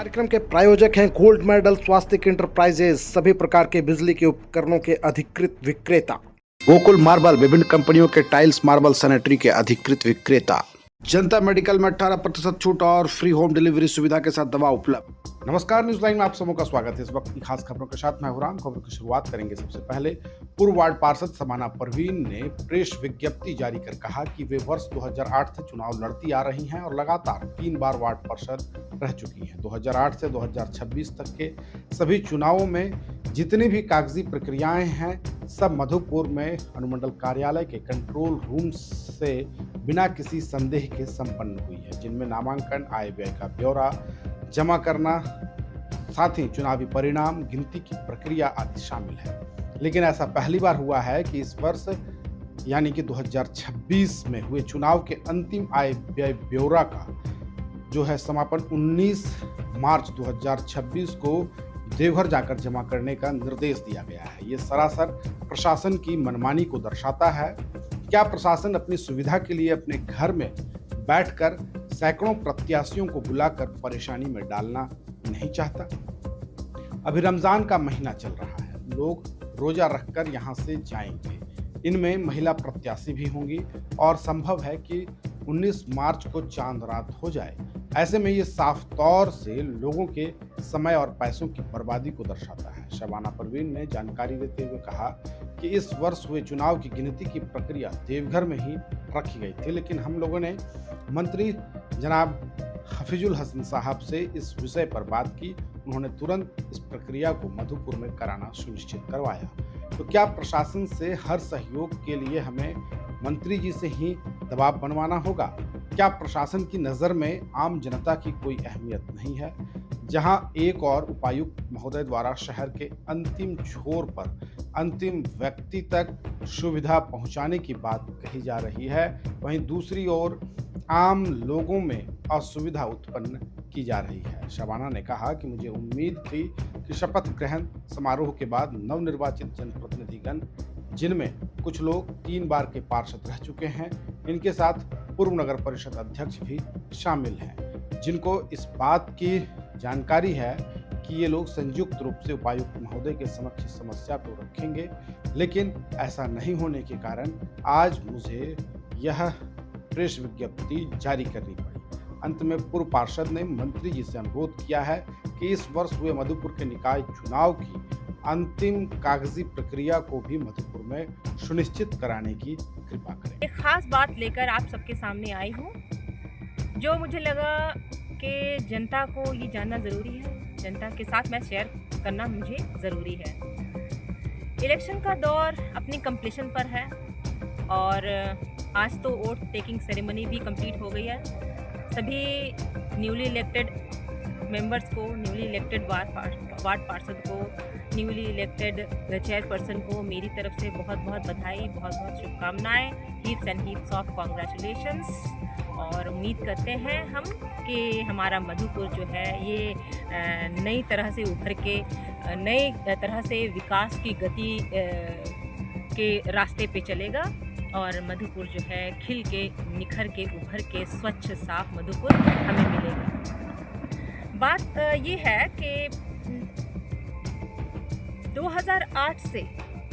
कार्यक्रम के प्रायोजक हैं गोल्ड मेडल स्वास्तिक इंटरप्राइजेज, सभी प्रकार के बिजली के उपकरणों के अधिकृत विक्रेता। गोकुल मार्बल, विभिन्न कंपनियों के टाइल्स, मार्बल, सैनिटरी के अधिकृत विक्रेता। जनता मेडिकल में 18% छूट और फ्री होम डिलीवरी सुविधा के साथ दवा उपलब्ध। नमस्कार, न्यूज लाइन में आप सबों का स्वागत है। इस वक्त की खास खबरों के साथ मैं हुराम। खबरों की शुरुआत करेंगे सबसे पहले। पूर्व वार्ड पार्षद समाना परवीन ने प्रेस विज्ञप्ति जारी कर कहा कि वे वर्ष 2008 से चुनाव लड़ती आ रही हैं और लगातार 3 बार वार्ड पार्षद रह चुकी हैं। 2008 से 2026 तक के सभी चुनावों में जितनी भी कागजी प्रक्रियाएं हैं सब मधुपुर में अनुमंडल कार्यालय के कंट्रोल रूम से बिना किसी संदेह के संपन्न हुई है, जिनमें नामांकन, आय व्यय का ब्यौरा जमा करना, साथ ही चुनावी परिणाम, गिनती की प्रक्रिया आदि शामिल है। लेकिन ऐसा पहली बार हुआ है कि इस वर्ष यानी कि 2026 में हुए चुनाव के अंतिम आय व्यय ब्यौरा का जो है समापन 19 मार्च 2026 को देवघर जाकर जमा करने का निर्देश दिया गया है। ये सरासर प्रशासन की मनमानी को दर्शाता है। क्या प्रशासन अपनी सुविधा के लिए अपने घर में बैठकर सैकड़ों प्रत्याशियों को बुलाकर परेशानी में डालना नहीं चाहता? अभी रमजान का महीना चल रहा है, लोग रोजा रखकर यहाँ से जाएंगे। इनमें महिला प्रत्याशी भी होंगी और संभव है कि 19 मार्च को चांद रात हो जाए। ऐसे में ये साफ तौर से लोगों के समय और पैसों की बर्बादी को दर्शाता है। शबाना परवीन ने जानकारी देते हुए कहा कि इस वर्ष हुए चुनाव की गिनती की प्रक्रिया देवघर में ही रखी गई थी, लेकिन हम लोगों ने मंत्री जनाब हफीजुल हसन साहब से इस विषय पर बात की। उन्होंने तुरंत इस प्रक्रिया को मधुपुर में कराना सुनिश्चित करवाया। तो क्या प्रशासन से हर सहयोग के लिए हमें मंत्री जी से ही दबाव बनवाना होगा? क्या प्रशासन की नज़र में आम जनता की कोई अहमियत नहीं है? जहां एक और उपायुक्त महोदय द्वारा शहर के अंतिम छोर पर अंतिम व्यक्ति तक सुविधा पहुंचाने की बात कही जा रही है, वहीं दूसरी ओर आम लोगों में असुविधा उत्पन्न की जा रही है। शबाना ने कहा कि मुझे उम्मीद थी कि शपथ ग्रहण समारोह के बाद नवनिर्वाचित जनप्रतिनिधिगण, जिनमें कुछ लोग 3 बार के पार्षद रह चुके हैं, इनके साथ पूर्व नगर परिषद अध्यक्ष भी शामिल हैं, जिनको इस बात की जानकारी है कि ये लोग संयुक्त रूप से उपायुक्त महोदय के समक्ष समस्या को रखेंगे। लेकिन ऐसा नहीं होने के कारण आज मुझे यह प्रेस विज्ञप्ति जारी करनी पड़ी। अंत में पूर्व पार्षद ने मंत्री जी से अनुरोध किया है कि इस वर्ष हुए मधुपुर के निकाय चुनाव की अंतिम कागजी प्रक्रिया को भी मधुपुर में सुनिश्चित कराने की कृपा करें। एक खास बात लेकर आप सबके सामने आई हूँ, जो मुझे लगा कि जनता को ये जानना ज़रूरी है, जनता के साथ मैं शेयर करना मुझे ज़रूरी है। इलेक्शन का दौर अपनी कंप्लीशन पर है और आज तो वोट टेकिंग सेरेमनी भी कंप्लीट हो गई है। सभी न्यूली इलेक्टेड मेंबर्स को, न्यूली इलेक्टेड वार्ड पार्षद को, न्यूली इलेक्टेड चेयरपर्सन को मेरी तरफ से बहुत बहुत बधाई, बहुत बहुत शुभकामनाएं, heaps and heaps of congratulations. और उम्मीद करते हैं हम कि हमारा मधुपुर जो है ये नई तरह से उभर के, नई तरह से विकास की गति के रास्ते पे चलेगा और मधुपुर जो है खिल के, निखर के, उभर के स्वच्छ साफ मधुपुर हमें मिलेगा। बात ये है कि 2008 से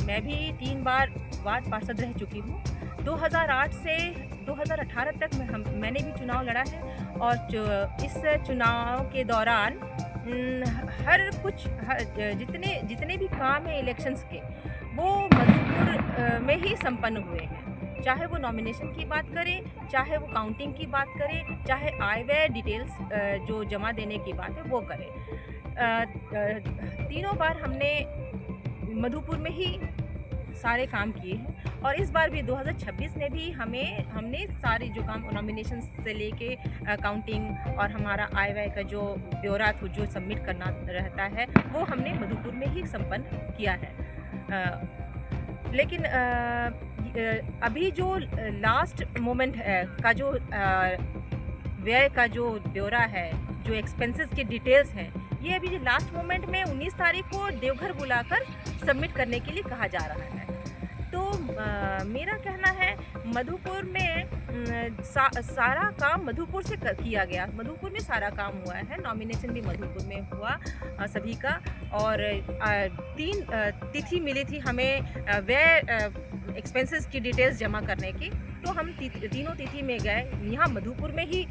मैं भी 3 बार वार्ड पार्षद रह चुकी हूँ। 2008 से 2018 तक मैंने भी चुनाव लड़ा है और इस चुनाव के दौरान जितने भी काम हैं इलेक्शंस के, वो मधुपुर में ही संपन्न हुए हैं। चाहे वो नॉमिनेशन की बात करें, चाहे वो काउंटिंग की बात करें, चाहे आय व्यय डिटेल्स जो जमा देने की बात है वो करें। तीनों बार हमने मधुपुर में ही सारे काम किए हैं और इस बार भी 2026 में भी हमने सारे जो काम नॉमिनेशन से लेके काउंटिंग और हमारा आय व्यय का जो ब्यौरा जो सबमिट करना रहता है वो हमने मधुपुर में ही संपन्न किया है। लेकिन अभी जो लास्ट मोमेंट है का जो व्यय का जो ब्यौरा है, जो एक्सपेंसेस के डिटेल्स हैं, ये अभी जो लास्ट मोमेंट में 19 तारीख को देवघर बुलाकर सबमिट करने के लिए कहा जा रहा है। तो मेरा कहना है मधुपुर में सारा काम मधुपुर से किया गया। मधुपुर में सारा काम हुआ है, नॉमिनेशन भी मधुपुर में हुआ सभी का। और 3 तिथि मिली थी हमें व्यय एक्सपेंसेस की डिटेल्स जमा करने की। तो हम तीनों तिथि में गए, यहाँ मधुपुर में ही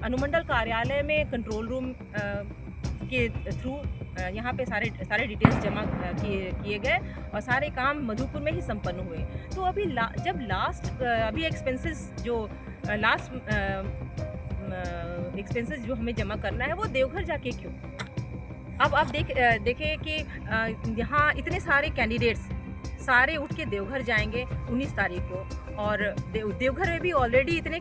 अनुमंडल कार्यालय में कंट्रोल रूम के थ्रू यहाँ पे सारे डिटेल्स जमा किए गए और सारे काम मधुपुर में ही संपन्न हुए। तो अभी जब अभी एक्सपेंसेस जो लास्ट एक्सपेंसेस जो हमें जमा करना है वो देवघर जाके क्यों? अब आप देखें कि यहाँ इतने सारे कैंडिडेट्स सारे उठ के देवघर जाएंगे 19 तारीख को, और देवघर में भी ऑलरेडी इतने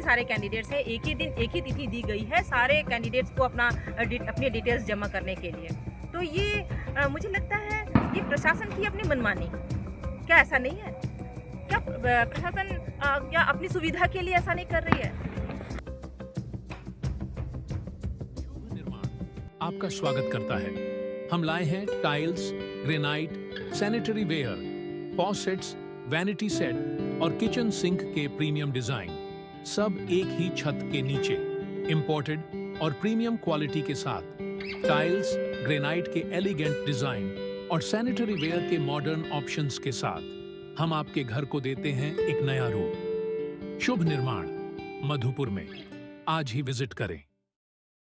सारे कैंडिडेट्स हैं। एक ही तिथि दी गई है सारे कैंडिडेट्स को अपनी डिटेल्स जमा करने के लिए। तो ये मुझे लगता है ये प्रशासन की अपनी मनमानी। क्या ऐसा नहीं है? क्या प्रशासन क्या अपनी सुविधा के लिए ऐसा नहीं कर रही है? आपका स्वागत करता है। हम लाए हैं tiles, granite, sanitary ware, faucets, vanity set और किचन सिंक के प्रीमियम डिजाइन, सब एक ही छत के नीचे, इंपोर्टेड और प्रीमियम क्वालिटी के साथ। टाइल्स, ग्रेनाइट के एलिगेंट डिजाइन और सैनिटरी वेयर के मॉडर्न ऑप्शंस के साथ हम आपके घर को देते हैं एक नया रूप। शुभ निर्माण मधुपुर में आज ही विजिट करें।